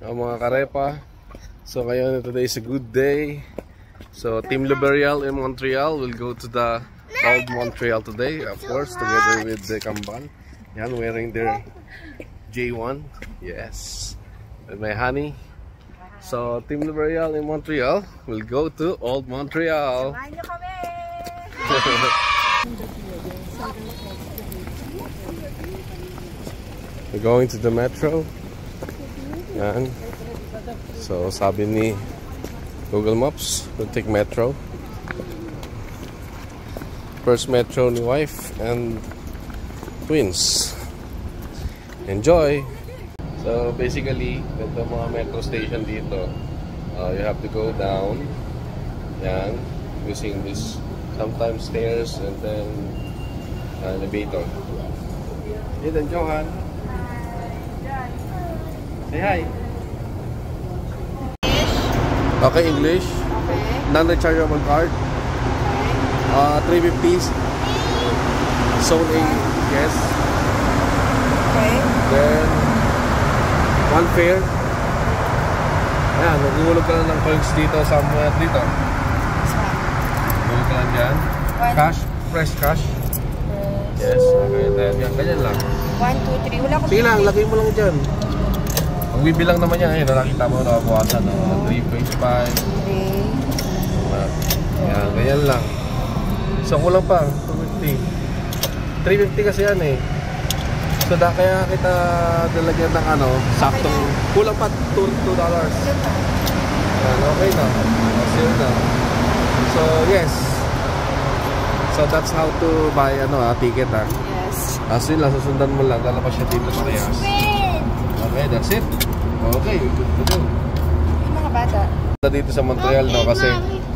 mga karepa. So ngayon, today is a good day. So Team Liberal in Montreal will go to the Old Montreal today, of course, together with the Kamban. Yan, wearing their J1. Yes. With my honey. So Team Liberal in Montreal will go to Old Montreal. We're going to the metro. Yan. So sabi ni Google Maps, we'll take metro. First metro ni wife and twins. Enjoy! So basically, ito mga metro station dito. You have to go down. Yan. Using this sometimes stairs and then elevator. Hey then Johan. Say hi. Okay, English. Okay. Non-rechargeable card. 350. Zone A, yes. Okay. Then one fare. Ayan, nagulog ka lang ng coins dito somewhere dito. Nagulog ka lang dyan. Cash, fresh cash. Yes, okay. Then yan, ganyan lang. 1, 2, 3. Wala ko. Sige lang, lagay mo lang dyan. Magbibilang naman yan. Ayun, nakakita mo, nakabukasan. 3.5. Yan, ganyan lang. So, kulang pa. 250. 350 kasi yan eh. So, kaya kita dalagyan ng saktong. Kulang pa $2. Yan, okay na. Sale na. So, yes. So, that's how to buy ticket ha. Yes. As yun lang, susundan mo lang. Dala pa siya dito sa Reyes. Okay, that's it. Okay, good to go. Yung mga bata. Dito sa Montreal kasi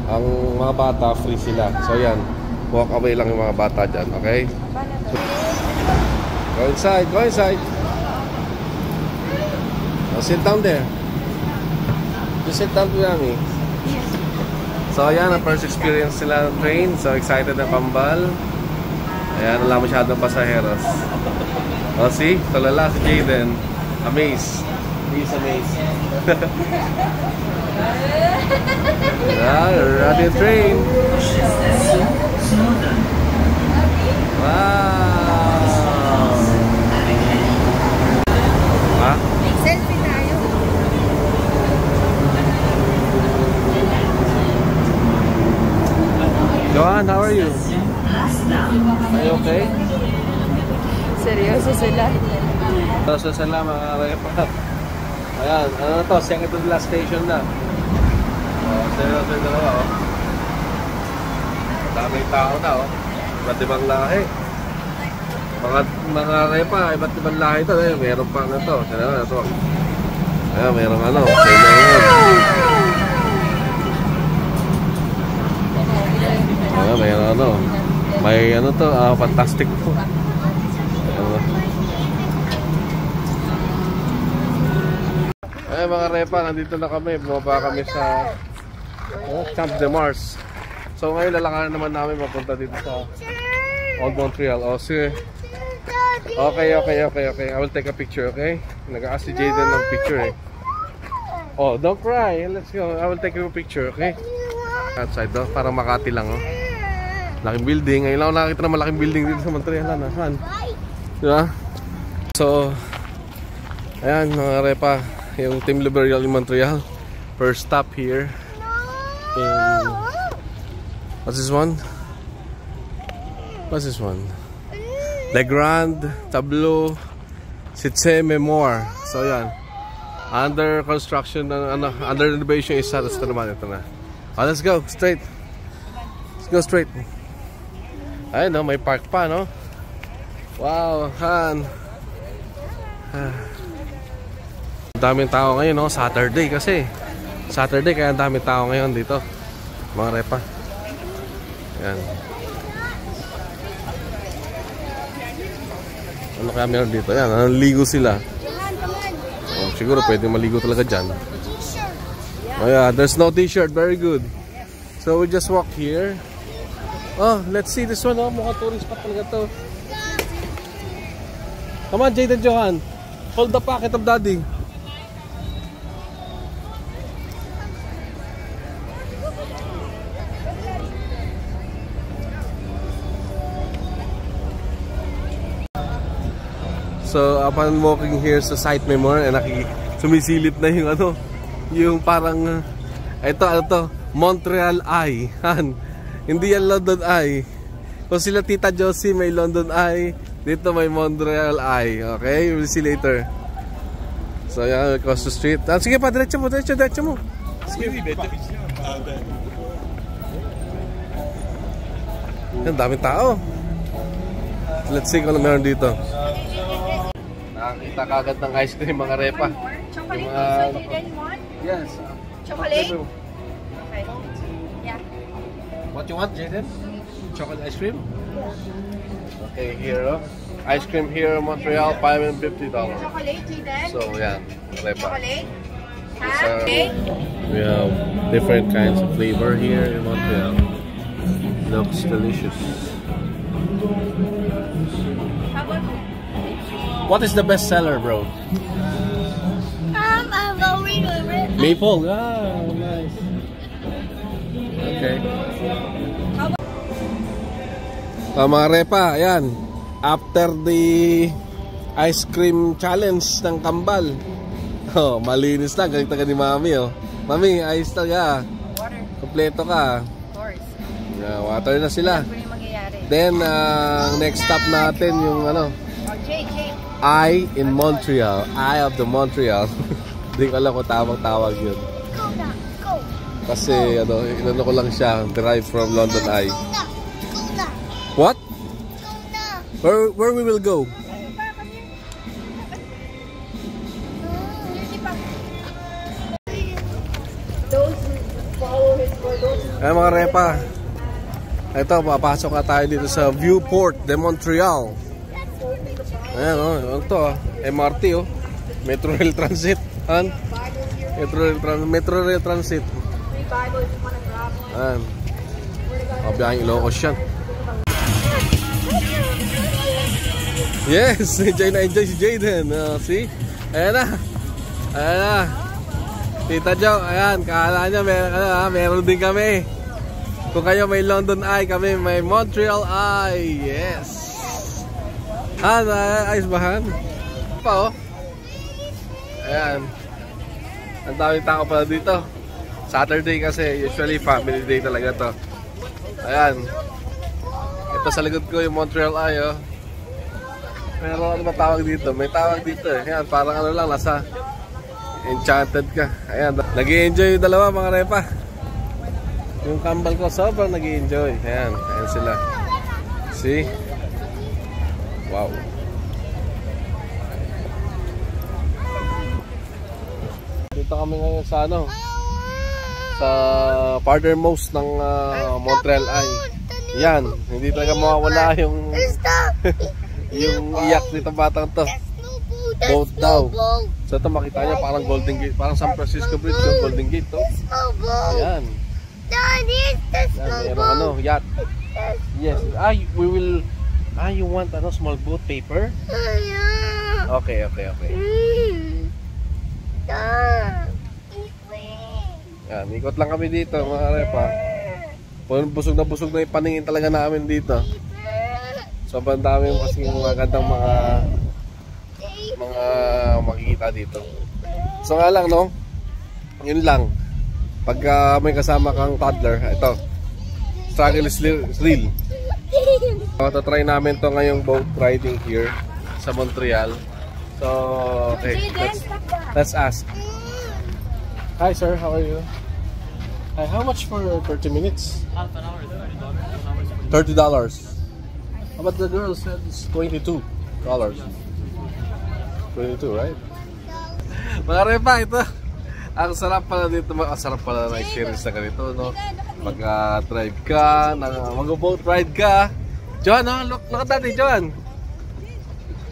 ang mga bata free sila. So yan, walk away lang yung mga bata dyan, okay? So, go inside, go inside. Now, sit down there. Just sit down to me. So ayan, ang first experience sila ng train. So excited na pambal. Ayan, wala masyadong pasaheros. O see, tulala si Jaden. Amazed. He's amazed. Yeah, we're on the train. Wow. Ha? Selfie tayo. Johan, how are you? Are you okay? Seryoso sila. Seryoso sila mga repa. Ayan, ano na to? Siyang ito last station na. Seryoso yung dalawa, daming tao na, iba't ibang lahi. Mga repa, iba't ibang lahi ito. Meron pang ito. Ayan, meron Ayan, meron may to, fantastic to. Ay mga repa, nandito na kami. Bumaba kami sa Champ de Mars. So ngayon lalakaran naman namin mapunta dito sa Old Montreal. Sige. Okay. I will take a picture, okay? Nag-ask si Jaden ng picture eh. Oh, don't cry. Let's go. I will take you a picture, okay? Outside daw, parang Makati lang, Laking building. Ngayon lang ako nakakita ng malaking building dito sa Montreal. Saan? Diba? So, ayan mga repa. Yung Team Liberal in Montreal. First stop here. In... What's this one? What's this one? Le Grand Tableau Cité Mémoire. So yan. Under construction, under renovation is ito naman. Ito na. Let's go straight. Let's go straight. Ayun, may park pa, no? Wow, Han. Daming tao ngayon, no? Saturday kasi. Saturday kaya daming tao ngayon dito. Mga repa. Yan. Ano kaya meron dito? Yan, naligo sila. Siguro pwede maligo talaga dyan. Oh yeah, there's no t-shirt. Very good. So we just walk here. Oh, let's see this one. Mukhang tourist spot talaga to. Come on, Jaden Johan. Hold the packet of daddy. So, upon walking here sa site memor, sumisilip na yung ano, yung parang, ito, ano to, Montreal Eye. Hindi yan London Eye. Kung sila Tita Josie may London Eye, dito may Montreal Eye. Okay? We'll see later. So, yan, across the street. Sige pa, diretso mo. Sige. Yan, daming tao. Let's see kung ano meron dito. Nakakita kagad ng ice cream, mga repa. Chocolate also, Jaden, want? Yes. Chocolate? Okay. Yeah. What you want, Jaden? Chocolate ice cream? Okay, here. Ice cream here in Montreal, $5.50. Chocolate, Jaden? So, yan. Repa. Chocolate? We have different kinds of flavor here in Montreal. Looks delicious. What is the best seller, bro? I'm going over it. Maple. Ah, nice. Okay. Mga repa, ayan. After the ice cream challenge ng Kambal. Oh, malinis lang. Galit ka ni Mami, oh. Mami, ayos talaga. Water. Kompleto ka. Of course. Yeah, water na sila. Ano yung mangyayari? Then, next stop natin yung ano, Oh, Jay. Eye in Montreal. Eye of the Montreal. Hindi ko alam kung tawag yun. Go na. Go. Kasi, ano, inano ko lang siya. Derived from London Eye. Go na. What? Go na. Where we will go? Ay, mga repa. Ito, papasok na tayo dito sa Viewport de Montreal. Ayan, oh, ito, MRT, oh. Metro Rail Transit. Metro Rail Transit. Ayan. Biyaheng Ilocos yan. Yes, enjoy si Jaden. See? Ayan na. Tita Jo, ayan, kala niya meron din kami. Kung kayo may London Eye, kami may Montreal Eye. Yes. Ayos ba, Han? Pa, oh. Ayan. Ang daming tao pala dito. Saturday kasi, usually family day talaga to. Ayan. Ito sa likod ko yung Montreal Eye, oh. Pero ano ba tawag dito? May tawag dito, eh. Ayan, parang ano lang, nasa enchanted ka. Ayan, nag-i-enjoy yung dalawa, mga repa. Yung Kambal ko sobrang nag-i-enjoy. Ayan sila. See? Wow. Dito kami ngayon sa ano? Sa farthermost ng Montreal Eye. Yan, hindi talaga mawawala yung yung iyak nito batang to. Boat daw. So ito makita niya parang Golden Gate, parang San Francisco Bridge yung Golden Gate to. Ayan. Meron ano, yacht. Yes. We will. You want ano, small boat paper? Okay. Yan, ikot lang kami dito, mga repa. Busog na yung paningin talaga namin dito. Sobrang dami kasi magandang mga makikita dito. So nga lang, no? Yun lang. Pagka may kasama kang toddler, ito. Struggle is real. Try namin to ngayong boat riding here sa Montreal. So, okay. Let's ask. Hi, sir. How are you? Hi, how much for 30 minutes? Half an hour, $30. $30. How about the girl said it's $22. 22, right? Mga repa, ito. Ang sarap pala dito, masarap pala na experience na ganito, no? Pag-drive ka, mag-boat ride ka. Johan, no? Look at daddy, Johan.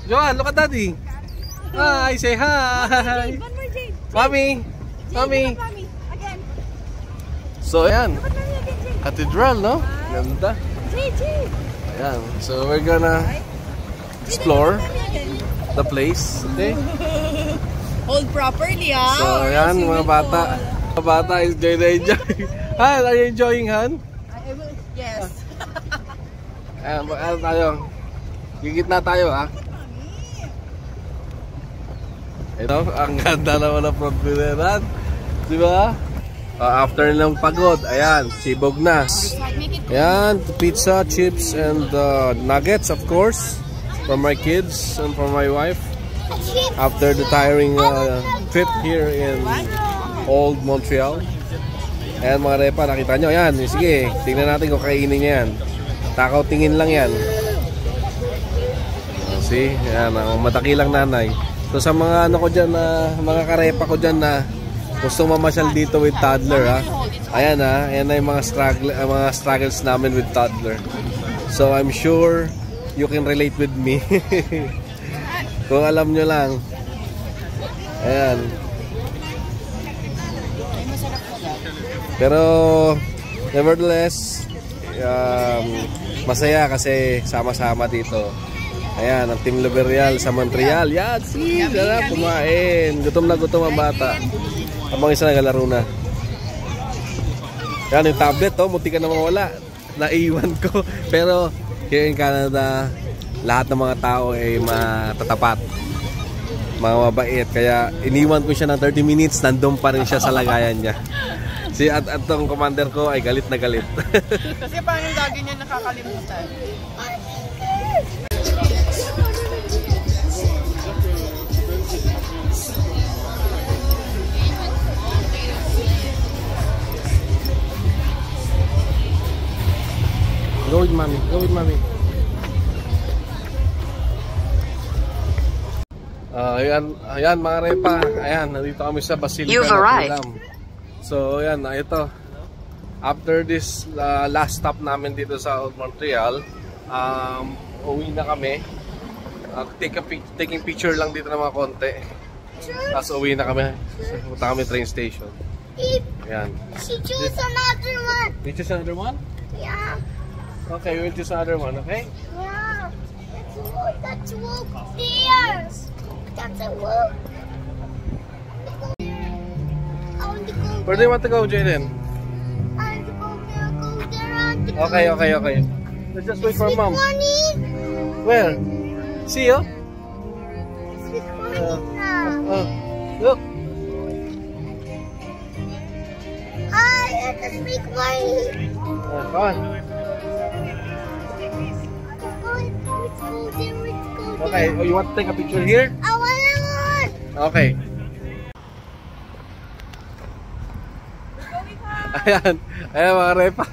Johan, look at daddy. Hi, say hi. Mommy. So, ayan. Cathedral, no? Ganda. Ayan. So, we're gonna explore the place, okay? Hold properly, ah. So, ayan, mga bata. Mga bata is enjoy. Han, are you enjoying, Han? Yes. Ayan, ano tayo? Gigit na tayo, ha? Ito, ang ganda naman ng front wheel yan. Diba? After ng pagod, ayan, sibog na. Ayan, pizza, chips, and nuggets, of course, for my kids and for my wife. After the tiring trip here in Old Montreal. Ayan mga repa, nakita nyo, ayan, sige, tingnan natin kung kainin niya yan. Takaw tingin lang yan. See, ayan, matakilang nanay. So sa mga ano ko dyan, mga karepa ko dyan na gusto mamasyal dito with toddler, ha. Ayan, ha. Ayan na yung mga struggles namin with toddler. So I'm sure you can relate with me. Kung alam nyo lang. Ayan. Pero nevertheless, masaya kasi sama-sama dito. Ayan, ang Team L'Oreal sa Montreal. Yan, see, sana kumain. Gutom na gutom ang bata. Habang isa nagalaro na. Yan, yung tablet, oh, munti ka na mawala. Naiwan ko. Pero here in Canada, lahat ng mga tao ay matatapat, mga mabait. Kaya iniwan ko siya ng 30 minutes, nandun pa rin siya sa lagayan niya. Si at tong commander ko ay galit na galit. Kasi parang yung lagi niya nakakalimutan. Go with mommy, go with mommy. Ayan mga repa. Ayan, nandito kami sa Basilica You've arrived. So ayan, ito. After this last stop namin dito sa Old Montreal, uwi na kami. Taking picture lang dito ng mga konti. Tapos uwi na kami. Punta kami train station. Ayan. She choose another one. You choose another one? Yeah. Okay, we'll choose another one, okay? Yeah. That's wolf there. That's a wolf. I want to go. Where do you want to go, Jaden? I want to go there. Go there. I want to go. Okay. Let's just wait for mom. Morning. Where? See you? It's morning now. Look. I just make money. Come on. Let's go there. Okay, you want to take a picture here? I want. Okay. Ayan mga repa.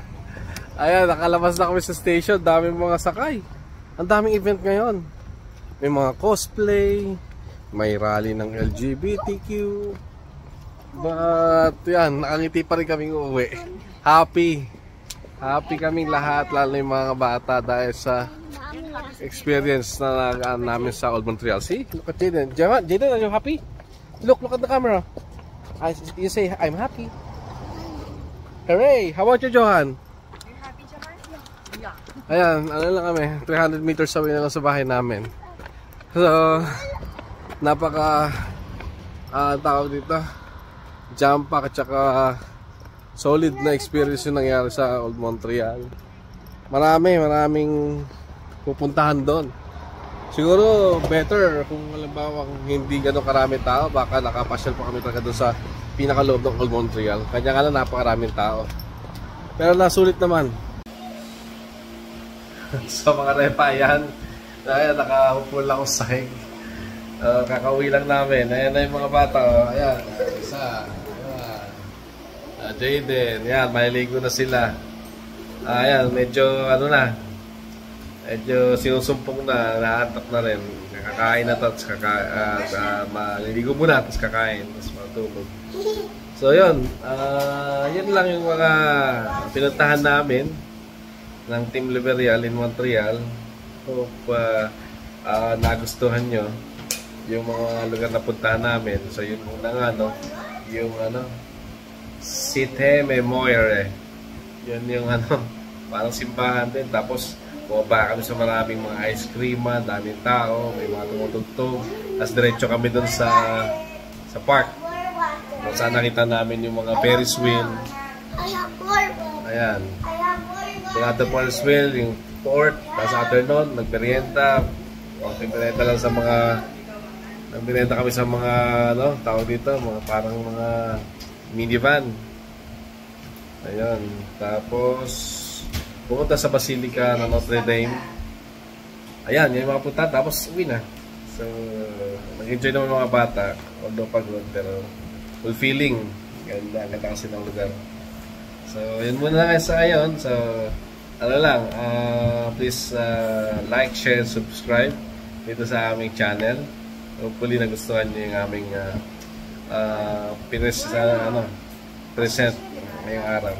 Ayan, nakalabas na kami sa station. Daming mga sakay. Ang daming event ngayon. May mga cosplay, may rally ng LGBTQ. But yan, nakangiti pa rin kaming uuwi. Happy kaming lahat, lalo yung mga bata dahil sa experience na nagaan namin sa Old Montreal. See? Look at Jaden. Jaden, are you happy? Look at the camera. You say, I'm happy. Hooray! How about you, Johan? You happy, Johan? Yeah. Ayan, ano lang kami, 300 meters away na lang sa bahay namin. So, napaka tawag dito, jump pack at saka solid na experience yung nangyari sa Old Montreal. Maraming pupuntahan doon. Siguro better kung halimbawa hindi gano'ng karami tao, baka nakapasyal pa kami talaga doon sa pinakaloob ng Old Montreal. Kanya nga lang napakaraming tao. Pero nasulit naman. So mga repa, yan. Ayan, nakahupul lang ako sa sahig. Kakauwi lang namin. Ayan na yung mga bata. Ayan, isa. Ayan. Jaden. Ayan, maliligo na sila. Ayan, medyo ano na. Medyo sinusumpong na. Naantok na rin. Kakain na to. Maliligo muna. Tapos kakain. Tapos matulog. So yun. Yun lang yung mga pinuntahan namin ng Team L'Oreal in Montreal. Hope nagustuhan nyo yung mga lugar na puntahan namin. So yun muna nga, no? Yung Cité Mémoire. Yun yung parang simbahan din. Tapos bumaba kami sa maraming mga ice cream, daming tao, may mga tumutugtog. Tapos diretso kami dun sa park. Kung saan nakita namin yung mga Ferris wheel. Ayan. Sinata Ferris wheel, yung port. Tapos after nun, nagmerienda. Nagmerienda lang sa mga Nagdinenta kami sa mga, ano, tawag dito, mga parang mga minivan. Ayun. Tapos, pumunta sa Basilica ng Notre Dame. Ayan, yung mga punta. Tapos, uwi na. So, nag-enjoy naman mga bata. Although pagod, pero fulfilling. Ganda, ganda kasi ng lugar. So, yun muna lang sa ngayon. So, ano lang, please like, share, subscribe dito sa aming channel. Hopefully nagustuhan niyo yung aming present ngayong araw.